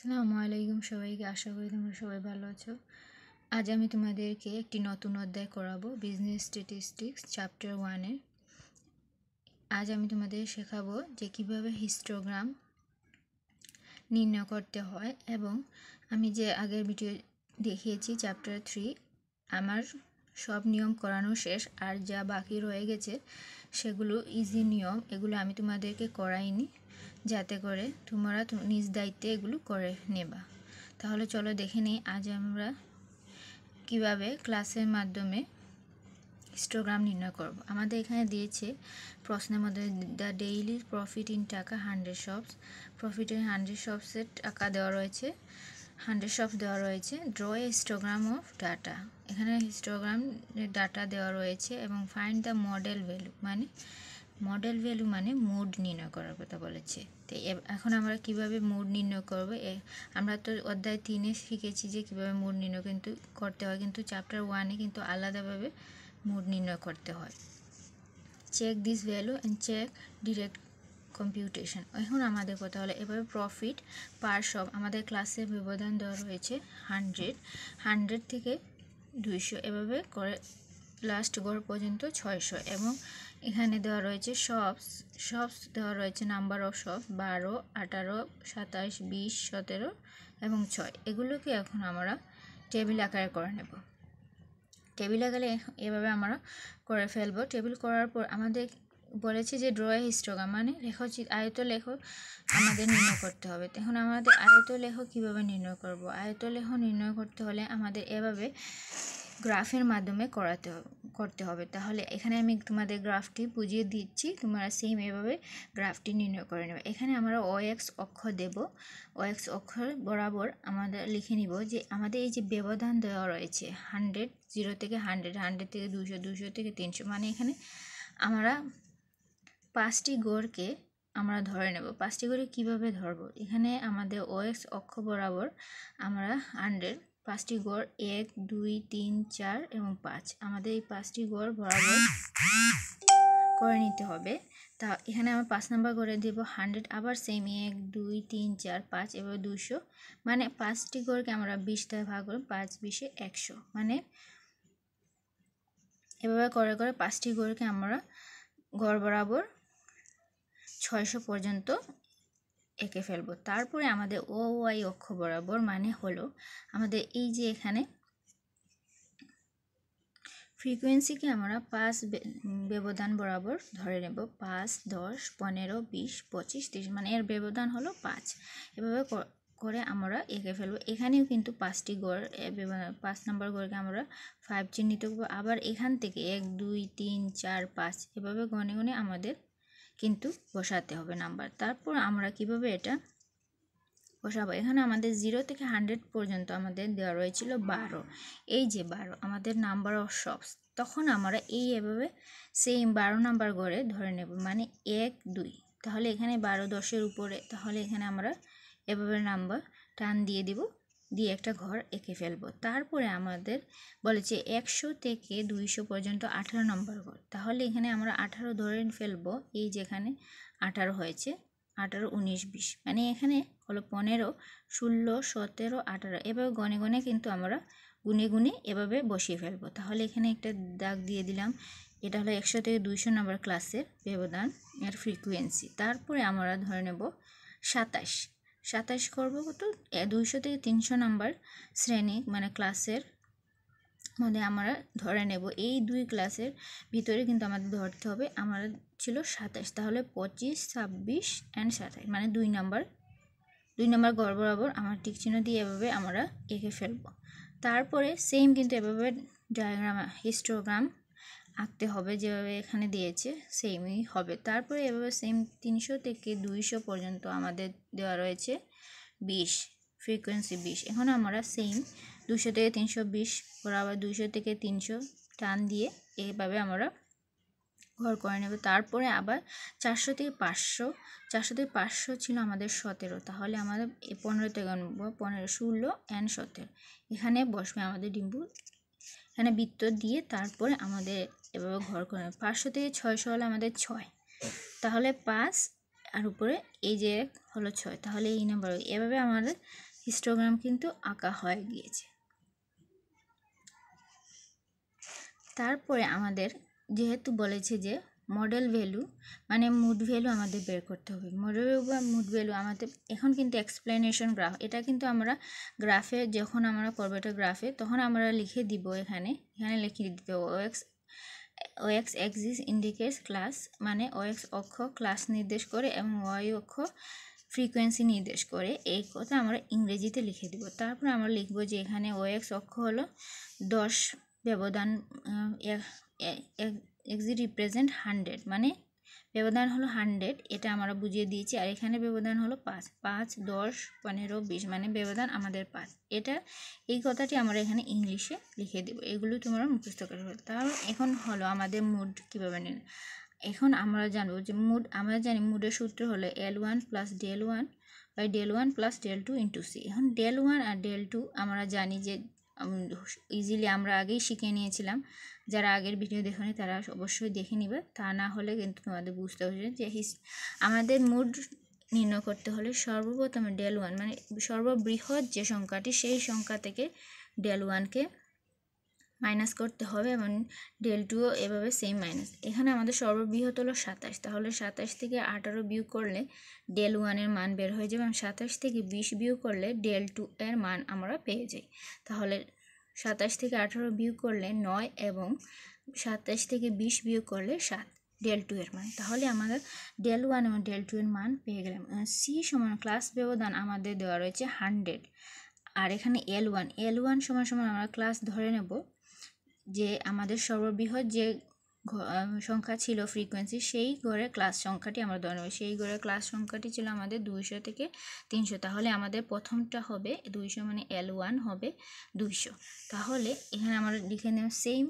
আসসালামু আলাইকুম সবাইকে। আশা করি তোমরা সবাই ভালো আছো। আজ আমি তোমাদেরকে একটি নতুন অধ্যায় করাবো, বিজনেস স্ট্যাটিস্টিক্স চ্যাপ্টার 1-এর। আজ আমি তোমাদের শেখাবো যে কিভাবে হিস্টোগ্রাম নির্ণয় করতে হয়, এবং আমি যে আগের ভিডিও দেখিয়েছি চ্যাপ্টার 3, আমার সব নিয়ম করানো শেষ। আর যা বাকি রয়ে গেছে সেগুলো ইজি নিয়ম, এগুলো আমি তোমাদেরকে করাইনি, যাতে করে তোমরা নিজ দায়িত্বে এগুলো করে নেবা। তাহলে চলো দেখে নিই আজ আমরা কিভাবে ক্লাসের মাধ্যমে হিস্টোগ্রাম নির্ণয় করব। আমাদের এখানে দিয়েছে প্রশ্নের মধ্যে দ্য ডেইলি প্রফিট ইন টাকা 100 শপস, প্রফিটের 100 শপসের টাকা দেওয়া রয়েছে, 100 শপস দেওয়া রয়েছে। Draw A histogram of data, এখানে হিস্টোগ্রাম ডাটা দেওয়া রয়েছে, এবং find the model value, model value মানে মুড নির্ণয় করার কথা বলেছে। তো এখন আমরা কিভাবে মুড নির্ণয় করব, আমরা তো অধ্যায় 3-এ শিখেছি যে কিভাবে মুড নির্ণয় কিন্তু করতে হয়, কিন্তু চ্যাপ্টার 1-এ কিন্তু আলাদাভাবে মুড নির্ণয় করতে হয়। Check this value and check direct computation. এখন আমাদের কথা হলো এভাবে প্রফিট পার শপ, আমাদের ক্লাসে ব্যবধান দেওয়া রয়েছে 100 থেকে 200, এভাবে করে লাস্ট গড় পর্যন্ত 600, এবং এখানে দেওয়া রয়েছে শপস দেওয়া রয়েছে নাম্বার অফ শপ 12, 18, 27, 20, 17 এবং 6। এগুলোকে এখন আমরা টেবিল আকারে করে নেব। টেবিল আকারে এভাবে আমরা করে ফেলবো। টেবিল করার পর আমাদের বলেছে যে ড্র এ হিস্টোগ্রাম, মানে আয়ত লেখ আমাদের নির্ণয় করতে হবে। এখন আমাদের আয়ত লেখ কিভাবে নির্ণয় করব? আয়ত লেখ নির্ণয় করতে হলে আমাদের এভাবে গ্রাফের মাধ্যমে করতে হবে। তাহলে এখানে আমি তোমাদের গ্রাফটি বুঝিয়ে দিচ্ছি, তোমরা সেম এভাবে গ্রাফটি নির্ণয় করে নেবে। এখানে আমরা OX অক্ষ দেব। OX অক্ষর বরাবর আমাদের লিখে নিব যে আমাদের এই যে ব্যবধান দেওয়া রয়েছে 100, 0 থেকে 100, 100 থেকে 200, 200 থেকে 300, মানে এখানে আমরা 5টি গড়কে আমরা ধরে নেব। 5টি গড়ে কীভাবে ধরবো? এখানে আমাদের OX অক্ষ বরাবর আমরা 5টি গড় 1, 2, 3, 4 এবং 5, আমাদের এই 5টি গড় বরাবর করে নিতে হবে। তা এখানে আমরা 5 নাম্বার গড়ে দেব 100, আবার সেম 1, 2, 3, 4, 5, এবার 200, মানে 5টি গড়কে আমরা 20 দ্বারা ভাগ করব, 5, 20, 100, মানে এভাবে করে করে 5টি গড়কে আমরা গড় বরাবর 600 পর্যন্ত এঁকে ফেলবো। তারপরে আমাদের OY অক্ষ বরাবর, মানে হলো আমাদের এই যে এখানে ফ্রিকোয়েন্সিকে আমরা 5 ব্যবধান বরাবর ধরে নেব। 5, 10, 15, 20, 25, 30, মানে এর ব্যবধান হলো 5। এভাবে করে আমরা এঁকে ফেলবো। এখানেও কিন্তু 5টি গড়, 5 নাম্বার গড়কে আমরা 5 চিহ্নিত করবো। আবার এখান থেকে 1, 2, 3, 4, 5 এভাবে গণে গণে আমাদের কিন্তু বসাতে হবে নাম্বার। তারপর আমরা কিভাবে এটা বসাবো? এখানে আমাদের 0 থেকে 100 পর্যন্ত আমাদের দেওয়া রয়েছিল 12, এই যে 12 আমাদের নাম্বার অফ শপস। তখন আমরা এভাবে সেম 12 নাম্বার গড়ে ধরে নেব, মানে 1, 2, তাহলে এখানে 12 10-এর উপরে, তাহলে এখানে আমরা এভাবে নাম্বার টান দিয়ে দিব, দিয়ে একটা ঘর এঁকে ফেলবো। তারপরে আমাদের বলেছে 100 থেকে 200 পর্যন্ত 18 নম্বর ঘর, তাহলে এখানে আমরা 18 ধরে ফেলবো। এই যেখানে 18 হয়েছে, 18, 19, 20, মানে এখানে হলো 15, 16, 17, 18, এভাবে গনে গনে কিন্তু আমরা গুনে গুনে এভাবে বসিয়ে ফেলবো। তাহলে এখানে একটা দাগ দিয়ে দিলাম, এটা হলো 100 থেকে 200 নম্বর ক্লাসের ব্যবধান এর ফ্রিকোয়েন্সি। তারপরে আমরা ধরে নেব 27 করবো কত? 200 থেকে 300 নম্বর শ্রেণী, মানে ক্লাসের মধ্যে আমরা ধরে নেব। এই দুই ক্লাসের ভিতরে কিন্তু আমাদের ধরতে হবে, আমার ছিল 27, তাহলে 25, 26 অ্যান্ড 27, মানে 2 নাম্বার গড় বরাবর আমার টিক চিহ্ন দিয়ে এভাবে আমরা এঁকে ফেলবো। তারপরে সেম কিন্তু এভাবে ডায়াগ্রাম হিস্টোগ্রাম আঁকতে হবে, যেভাবে এখানে দিয়েছে সেমই হবে। তারপরে এভাবে সেম 300 থেকে 200 পর্যন্ত আমাদের দেওয়া রয়েছে 20, ফ্রিকোয়েন্সি 20। এখন আমরা সেম 200 থেকে 320 বরাবর 200 থেকে 300 টান দিয়ে এইভাবে আমরা ঘর করে নেব। তারপরে আবার 400 থেকে 500 ছিল আমাদের 17, তাহলে আমাদের 15 থেকে 15, 16 অ্যান্ড 17, এখানে বসবে আমাদের ডিম্বু, এখানে বৃত্ত দিয়ে তারপরে আমাদের এভাবে ঘর করে নেব। 500 থেকে 600 হলে আমাদের 6, তাহলে 5 আর উপরে এই যে হলো 6, তাহলে এই নাম্বার, এভাবে আমাদের হিস্টোগ্রাম কিন্তু আঁকা হয়ে গিয়েছে। তারপরে আমাদের যেহেতু বলেছে যে মডেল ভ্যালু মানে মুড ভ্যালু আমাদের বের করতে হবে। মডেল ভ্যালু বা মুড ভ্যালু আমাদের এখন কিন্তু এক্সপ্লেনেশন গ্রাফ, এটা কিন্তু আমরা গ্রাফে যখন আমরা করবো এটা গ্রাফে, তখন আমরা লিখে দিব এখানে লিখে দিতে ওএক্স এক্সিস ইন্ডিকেটস ক্লাস, মানে ওএক্স অক্ষ ক্লাস নির্দেশ করে এবং ওয়াই অক্ষ ফ্রিকোয়েন্সি নির্দেশ করে, এই কথা আমরা ইংরেজিতে লিখে দিব। তারপর আমরা লিখব যে এখানে ওএক্স অক্ষ হলো 10 ব্যবধান, এক্সি রিপ্রেজেন্ট 100, মানে ব্যবধান হলো 100, এটা আমরা বুঝিয়ে দিয়েছি। আর এখানে ব্যবধান হলো 5, 5, 10, 15, 20, মানে ব্যবধান আমাদের 5। এটা এই কথাটি আমরা এখানে ইংলিশে লিখে দেব। এগুলো তোমরা মুখস্থ করে ফেলো। তাহলে এখন হলো আমাদের মুড কীভাবে নেন। এখন আমরা জানবো যে মুড, আমরা জানি মুডের সূত্র হলো L1 plus del1 by del1 plus del2 into C. এখন del1 আর del2 আমরা জানি যে ইজিলি আমরা আগেই শিখে নিয়েছিলাম। যারা আগের ভিডিও দেখেনি তারা অবশ্যই দেখে নিবে, তা না হলে কিন্তু তোমাদের বুঝতে হবে যে আমাদের মুড নির্ণয় করতে হলে সর্বপ্রথমে del1 মানে সর্ববৃহৎ যে সংখ্যাটি, সেই সংখ্যা থেকে del1কে মাইনাস করতে হবে এবং del2ও এভাবে সেম মাইনাস। এখানে আমাদের সর্ববৃহৎ হলো 27, তাহলে 27 থেকে 18 বিয়োগ করলে del1 এর মান বের হয়ে যাবে এবং 27 থেকে 20 বিয়োগ করলে del2 এর মান আমরা পেয়ে যাই। তাহলে 27 থেকে 18 বিয়োগ করলে 9 এবং 27 থেকে 20 বিয়োগ করলে 7 del2 এর মান। তাহলে আমাদের del1 এবং del2 এর মান পেয়ে গেলাম। সি সমান ক্লাস ব্যবধান আমাদের দেওয়া রয়েছে 100, আর এখানে L1 সমান সমান আমরা ক্লাস ধরে নেব যে আমাদের সর্ববৃহৎ যে সংখ্যা ছিল ফ্রিকোয়েন্সি, সেই ঘরে ক্লাস সংখ্যাটি আমরা ধরে নেব। সেই ঘরে ক্লাস সংখ্যাটি ছিল আমাদের 200 থেকে 300, তাহলে আমাদের প্রথমটা হবে 200, মানে L1 হবে 200। তাহলে এখানে আমরা লিখে নেব সেম,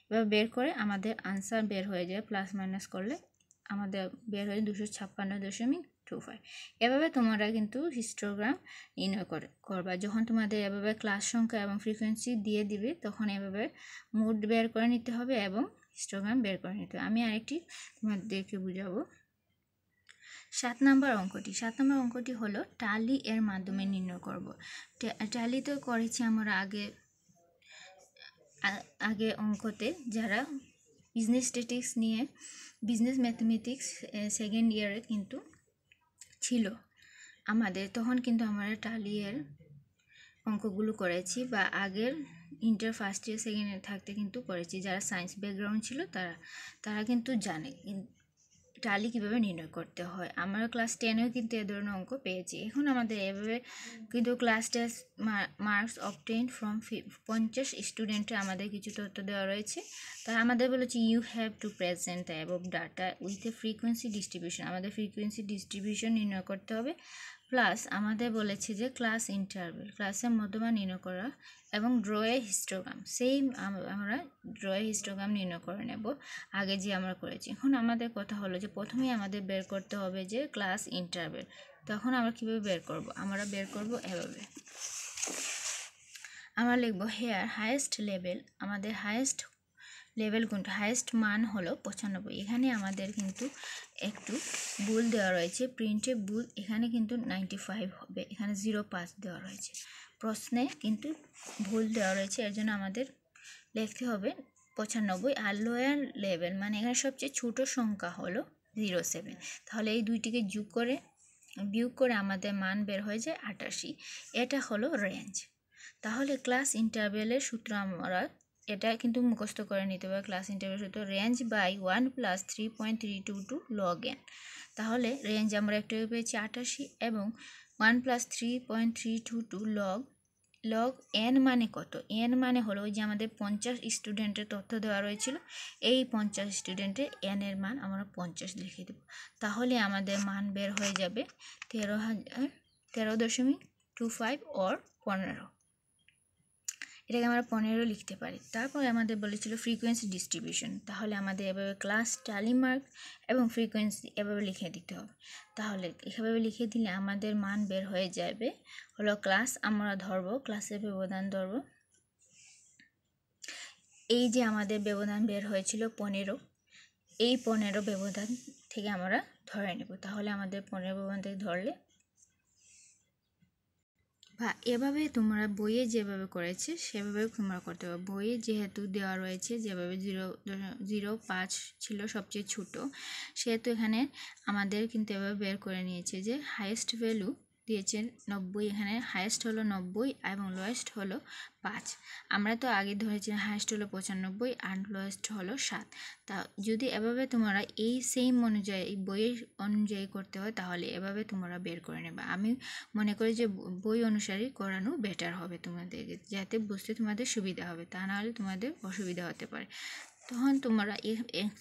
এবার বের করে আমাদের আনসার বের হয়ে যায়, প্লাস মাইনাস করলে আমাদের বের হয়ে 256.25। এভাবে তোমরা কিন্তু হিস্টোগ্রাম নির্ণয় করবা। যখন তোমাদের এভাবে ক্লাস সংখ্যা এবং ফ্রিকোয়েন্সি দিয়ে দিবে, তখন এভাবে মুড বের করে নিতে হবে এবং হিস্টোগ্রাম বের করে নিতে হবে। আমি আরেকটি তোমাদেরকে বুঝাবো। 7 নম্বর অঙ্কটি হলো টালি এর মাধ্যমে নির্ণয় করব। টালি তো করেছি আমরা আগে অঙ্কতে, যারা বিজনেস স্ট্যাটিস্টিক্স নিয়ে বিজনেস ম্যাথমেটিক্স সেকেন্ড ইয়ারে কিন্তু ছিল আমাদের, তখন কিন্তু আমরা টালি এর অঙ্কগুলো করেছি, বা আগের inter first year second year থাকতে কিন্তু করেছি। যারা সায়েন্স ব্যাকগ্রাউন্ড ছিল তারা কিন্তু জানে টালি কীভাবে নির্ণয় করতে হয়। আমরা ক্লাস 10এও কিন্তু এ ধরনের অঙ্ক পেয়েছি। এখন আমাদের এভাবে কিন্তু class test marks obtain from 50 স্টুডেন্টে আমাদের কিছু তথ্য দেওয়া রয়েছে। তারা আমাদের বলেছে you have to present the above data with a frequency distribution, আমাদের ফ্রিকোয়েন্সি ডিস্ট্রিবিউশন নির্ণয় করতে হবে। প্লাস আমাদের বলেছে যে ক্লাস ইন্টারভেল, ক্লাসের মধ্যমান নির্ণয় করা, এবং ড্র এ হিস্টোগ্রাম, সেম আমরা ড্র এ হিস্টোগ্রাম নির্ণয় করে নেব আগে যে আমরা করেছি। এখন আমাদের কথা হলো যে প্রথমেই আমাদের বের করতে হবে যে ক্লাস ইন্টারভেল। তখন আমরা কীভাবে বের করব, আমরা বের করব এভাবে। আমরা লিখব হেয়ার হাইয়েস্ট লেভেল, আমাদের হাইয়েস্ট লেভেল কোনটা, হাইয়েস্ট মান হলো 95। এখানে আমাদের কিন্তু একটু ভুল দেওয়া রয়েছে, প্রিন্টে ভুল, এখানে কিন্তু 95 হবে, এখানে 05 দেওয়া রয়েছে। প্রশ্নে কিন্তু ভুল দেওয়া রয়েছে, এর জন্য আমাদের লিখতে হবে 95। আর লোয়ার লেভেল মানে এখানে সবচেয়ে ছোট সংখ্যা হলো 07। তাহলে এই দুইটিকে বিয়োগ করে আমাদের মান বের হয়ে যায় 88। এটা হলো রেঞ্জ। তাহলে ক্লাস ইন্টারভেলের সূত্র আমরা এটা কিন্তু মুখস্থ করে নিতে হবে। ক্লাস ইন্টারভেল সূত্র range by 1 plus 3.322 log N. তাহলে রেঞ্জ আমরা একটা পেয়েছি 88 এবং 1 প্লাস 3.322 লগ এন মানে কত, এন মানে হলো ওই যে আমাদের 50 স্টুডেন্টের তথ্য দেওয়া রয়েছিল, এই 50 স্টুডেন্টের এন এর মান আমরা 50 লিখে দেব। তাহলে আমাদের মান বের হয়ে যাবে 13.25 or 15। এটাকে আমরা 15 লিখতে পারি। তারপরে আমাদের বলেছিল ফ্রিকোয়েন্সি ডিস্ট্রিবিউশন, তাহলে আমাদের এভাবে ক্লাস টালি মার্ক এবং ফ্রিকোয়েন্সি এভাবে লিখে দিতে হবে। তাহলে এভাবে লিখে দিলে আমাদের মান বের হয়ে যাবে হলো ক্লাস, আমরা ধরবো ক্লাসের ব্যবধান ধরবো, এই যে আমাদের ব্যবধান বের হয়েছিল 15, এই 15 ব্যবধান থেকে আমরা ধরে নেব। তাহলে আমাদের 15 ব্যবধান থেকে ধরলে বা এভাবে তোমরা বইয়ে যেভাবে করেছে সেভাবে তোমরা করতে পারো। বইয়ে যেহেতু দেওয়া রয়েছে যেভাবে 0.05 ছিল সবচেয়ে ছোট, সেহেতু এখানে আমাদের কিন্তু এভাবে বের করে নিয়েছে যে হাইয়েস্ট ভ্যালু দিয়েছেন 90, এখানে হাইয়েস্ট হলো 90 এবং লোয়েস্ট হলো 5। আমরা তো আগে ধরেছি হাইয়েস্ট হলো 95 আর লোয়েস্ট হলো 7। তা যদি এভাবে তোমরা এই সেম অনুযায়ী বইয়ের অনুযায়ী করতে হয় তাহলে এভাবে তোমরা বের করে নেবে। আমি মনে করি যে বই অনুসারে করানো বেটার হবে তোমাদেরকে, যাতে বুঝতে তোমাদের সুবিধা হবে, তা নাহলে তোমাদের অসুবিধা হতে পারে।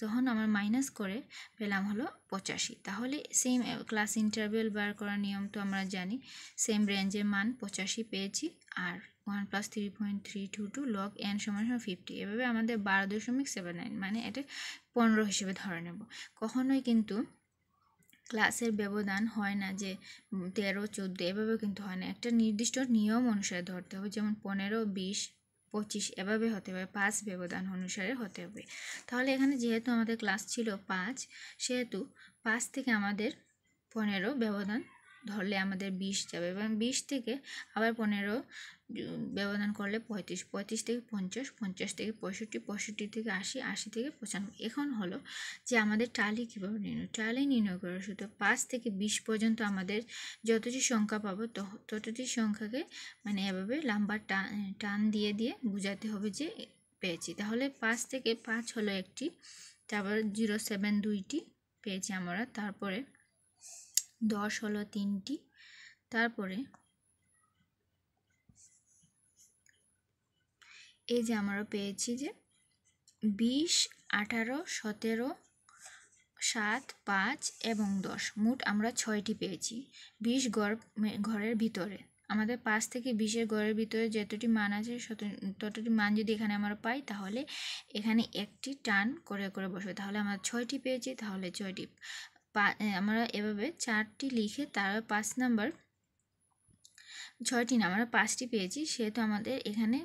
তখন আমার মাইনাস করে পেলাম হলো 85। তাহলে সেম ক্লাস ইন্টারভেল বার করার নিয়ম তো আমরা জানি, সেম রেঞ্জের মান 85 পেয়েছি। আর 1 + 3.322 log n = 50। এভাবে আমাদের 12.79 মানে এটা 15 হিসেবে ধরে নেব। কখনোই কিন্তু ক্লাসের ব্যবধান হয় না যে 13, 14 এভাবে কিন্তু হয় না, একটা নির্দিষ্ট নিয়ম অনুসারে ধরতে হবে, যেমন 15, 20, 25 এভাবে হতে হবে, 5 ব্যবধান অনুসারে হতে হবে। তাহলে এখানে যেহেতু আমাদের ক্লাস ছিল 5, সেহেতু 5 থেকে আমাদের 15 ব্যবধান ধরলে আমাদের 20 যাবে, এবং 20 থেকে আবার 15 ব্যবধান করলে 35, 35 থেকে 50, 50 থেকে 65, 65 থেকে 80, 80 থেকে 95। এখন হলো যে আমাদের টালি কীভাবে নির্ণয়, টালি নির্ণয় করার সূত্র 5 থেকে 20 পর্যন্ত আমাদের যতটি সংখ্যা পাবো ততটি সংখ্যাকে মানে এভাবে লাম্বার টান দিয়ে দিয়ে বোঝাতে হবে যে পেয়েছি। তাহলে 5 থেকে 5 হলো একটি, তারপর 07 2টি পেয়েছি আমরা, তারপরে 10 হলো 3টি, তারপরে এই যে আমরা পেয়েছি যে 20, 18, 17, 7, 5 এবং 10, মোট আমরা 6টি পেয়েছি। 20 ঘরের ভিতরে আমাদের 5 থেকে 20-এর ঘরের ভিতরে যতটি মান আছে ততটি মান যদি এখানে আমরা পাই তাহলে এখানে একটি টান করে করে বসবে, তাহলে আমরা 6টি পেয়েছি। তাহলে 6টি আমরা এভাবে 4টি লিখে তার 5 নাম্বার 6টি না আমরা 5টি পেয়েছি, সেহেতু আমাদের এখানে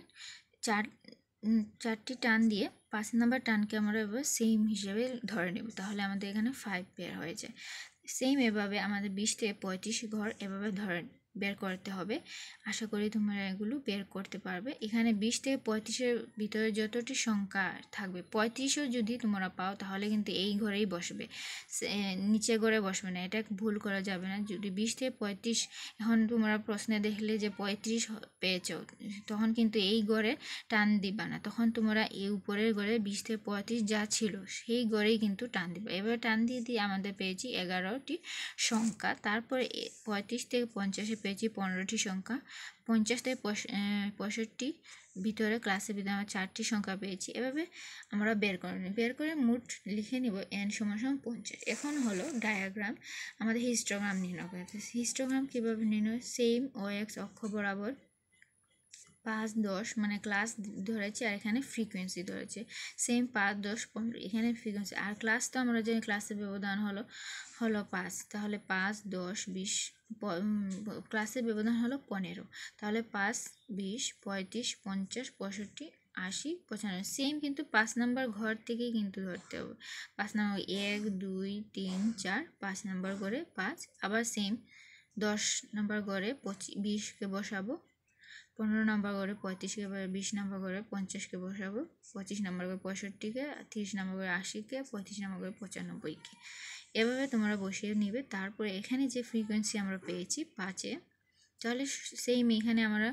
4টি টান দিয়ে 5 নাম্বার টানকে আমরা এভাবে সেম হিসেবে ধরে নেব, তাহলে আমাদের এখানে 5 বের হয়ে যায়। সেম এভাবে আমাদের 20 থেকে 35 ঘর এভাবে বের করতে হবে। আশা করি তোমরা এগুলো বের করতে পারবে। এখানে 20 থেকে 35-এর ভিতরে যতটি সংখ্যা থাকবে, 35ও যদি তোমরা পাও তাহলে কিন্তু এই ঘরেই বসবে, নিচে ঘরে বসবে না, এটা ভুল করা যাবে না। যদি 20 থেকে 35 এখন তোমরা প্রশ্নে দেখলে যে 35 পেয়েছো, তখন কিন্তু এই ঘরে টান দিবা না, তখন তোমরা এই উপরের ঘরে 20 থেকে 35 যা ছিল সেই ঘরেই কিন্তু টান দিবা। এবার টান দিয়ে দিয়ে আমাদের পেয়েছি 11টি সংখ্যা। তারপরে 35 থেকে 50-এ পেয়েছি 15টি সংখ্যা। 50 থেকে 65 ভিতরে ক্লাসের ভিতরে আমরা 4টি সংখ্যা পেয়েছি। এভাবে আমরা বের করে মোট লিখে নিব n = 50। এখন হলো ডায়াগ্রাম, আমাদের হিস্টোগ্রাম নির্ণয় করতে। হিস্টোগ্রাম কীভাবে নির্ণয়, সেম OX অক্ষ বরাবর 5, 10 মানে ক্লাস ধরেছে আর এখানে ফ্রিকোয়েন্সি ধরেছে, সেম 5, 10, 15 এখানে ফ্রিকোয়েন্সি, আর ক্লাস তো আমরা জানি ক্লাসের ব্যবধান হলো 5, তাহলে 5, 10, 20 ক্লাসের ব্যবধান হলো 15, তাহলে 5, 20, 35, 50, 65, 80, 95 সেম, কিন্তু 5 নাম্বার ঘর থেকেই কিন্তু ধরতে হবে। 5 নাম্বার 1, 2, 3, 4, 5 নাম্বার ঘরে 5, আবার সেম 10 নাম্বার ঘরে 20কে বসাবো, 15 নাম্বার ঘরে 35কে, 20 নাম্বার ঘরে 50কে বসাবো, 25 নাম্বার ঘরে 65কে, 30 নাম্বার ঘরে 80কে, 35 নাম্বার ঘরে 95কে, এভাবে তোমরা বসিয়ে নিবে। তারপরে এখানে যে ফ্রিকোয়েন্সি আমরা পেয়েছি 5-এ, তাহলে সেম এখানে আমরা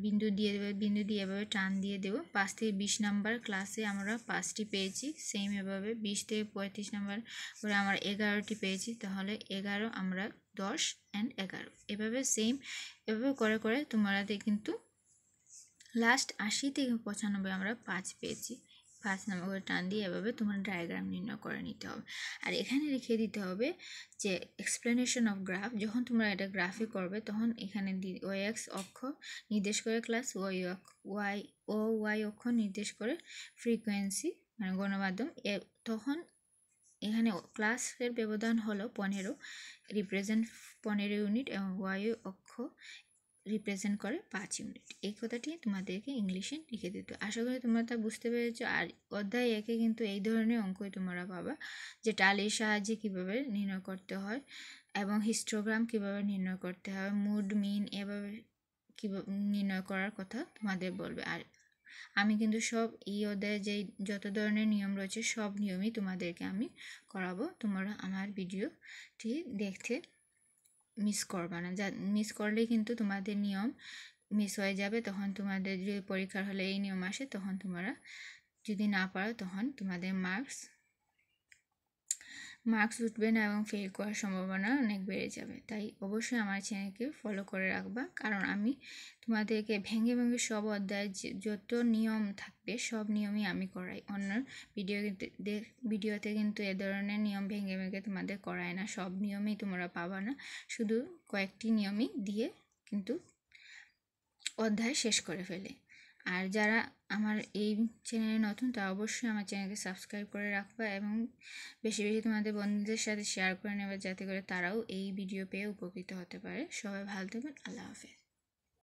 বিন্দু দিয়ে দেবো, বিন্দু দিয়ে এভাবে টান দিয়ে দেবো। 5 থেকে 20 নাম্বার ক্লাসে আমরা 5টি পেয়েছি, সেম এভাবে 20 থেকে 35 নাম্বার করে আমরা 11টি পেয়েছি, তাহলে 11 আমরা 10 and 11 এভাবে সেম এভাবে করে করে তোমাদের কিন্তু লাস্ট 80 থেকে 95 আমরা 5 পেয়েছি। 5 নাম্বার করে টান দিয়ে এভাবে তোমার ডায়াগ্রাম নির্ণয় করে নিতে হবে। আর এখানে লিখে দিতে হবে যে এক্সপ্লেনেশন অফ গ্রাফ, যখন তোমরা এটা গ্রাফে করবে তখন এখানে OX অক্ষ নির্দেশ করে ক্লাস, ওয়াই অক্ষ নির্দেশ করে ফ্রিকোয়েন্সি মানে গণমাধ্যম, তখন এখানে ক্লাসের ব্যবধান হলো 15, রিপ্রেজেন্ট 15 ইউনিট, এবং ওয়াই অক্ষ রিপ্রেজেন্ট করে 5 ইউনিট। এই কথাটি তোমাদেরকে ইংলিশে লিখে দিতে। আশা করি তোমরা তা বুঝতে পেরেছো। আর অধ্যায় 1-এ কিন্তু এই ধরনের অঙ্কই তোমরা পাবা, যে টালির সাহায্যে কিভাবে নির্ণয় করতে হয় এবং হিস্টোগ্রাম কিভাবে নির্ণয় করতে হয়, মুড মিন এভাবে কীভাবে নির্ণয় করার কথা তোমাদের বলবে। আর আমি কিন্তু সব এই অধ্যায়ে যে যত ধরনের নিয়ম রয়েছে সব নিয়মই তোমাদেরকে আমি করাবো। তোমরা আমার ভিডিওটি দেখতে মিস করবা না। মিস করলেই কিন্তু তোমাদের নিয়ম মিস হয়ে যাবে। তখন তোমাদের যদি পরীক্ষার হলে এই নিয়ম আসে, তখন তোমরা যদি না পারো তখন তোমাদের মার্কস উঠবে না এবং ফেল করার সম্ভাবনা অনেক বেড়ে যাবে। তাই অবশ্যই আমার চ্যানেলকে ফলো করে রাখবা, কারণ আমি তোমাদেরকে ভেঙে ভেঙে সব অধ্যায় যত নিয়ম থাকবে সব নিয়মই আমি করাই। অন্য ভিডিওতে কিন্তু এ ধরনের নিয়ম ভেঙে ভেঙে তোমাদের করায় না। সব নিয়মই তোমরা পাবা না, শুধু কয়েকটি নিয়মই দিয়ে কিন্তু অধ্যায় শেষ করে ফেলে। আর যারা আমার এই চ্যানেলে নতুন, তারা অবশ্যই আমার চ্যানেলকে সাবস্ক্রাইব করে রাখবা এবং বেশি বেশি তোমাদের বন্ধুদের সাথে শেয়ার করে নেবে, যাতে করে তারাও এই ভিডিও পেয়ে উপকৃত হতে পারে। সবাই ভালো থাকবেন। আল্লাহ হাফেজ।